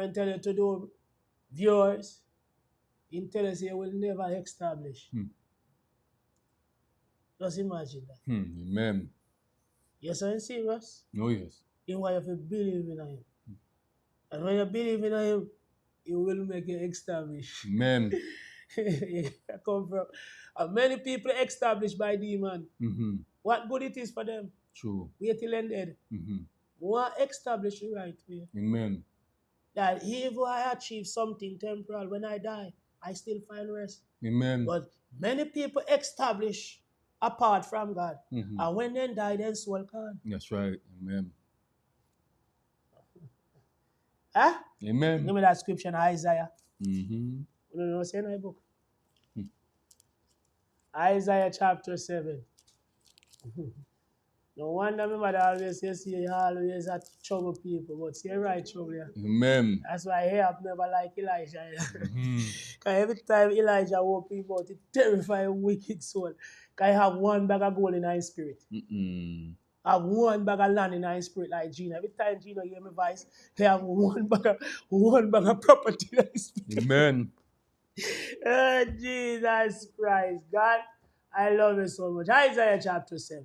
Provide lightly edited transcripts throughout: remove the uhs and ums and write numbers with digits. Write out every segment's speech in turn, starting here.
when tell you to do viewers, he tell us he will never establish. Just imagine that. Amen. Yes, I'm serious. Oh, yes. You want to believe in him. And when you believe in him, he will make you establish. Amen. Come from many people established by demon. What good it is for them? True. Wait till ended. More establish the right way. Amen. That if I achieve something temporal, when I die, I still find rest. Amen. But many people establish apart from God. And when they die, then soul gone. That's right. Amen. Huh? Amen. Give me that scripture in Isaiah. Mm-hmm. You know what's in my book? Isaiah chapter 7. No wonder my mother always says you always at trouble people, but see right trouble. Yeah. Amen. That's why Ahab never liked Elijah. Because every time Elijah woke people out, it terrified wicked soul. Because he have one bag of gold in his spirit. Have one bag of land in his spirit like Gina. Every time Gina hear my voice, he have one bag of property in his spirit. Amen. Oh, Jesus Christ. God, I love you so much. Isaiah chapter 7.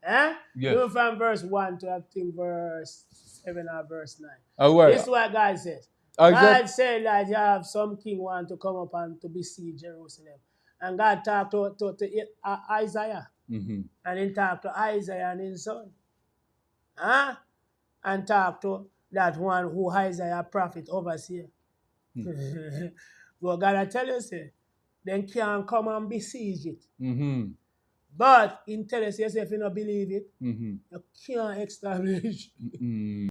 Eh? Yes. Even from verse 1 to up to verse 7 or verse 9. All right. This is what God says. Isaiah- God said that you have some king want to come up and to besiege Jerusalem. And God talked to Isaiah. And he talked to Isaiah and his son. Huh? And talked to that one who Isaiah prophet overseer. But God, I tell you, say, then can't come and besiege it. But in tell us yourself you don't believe it, you can't establish.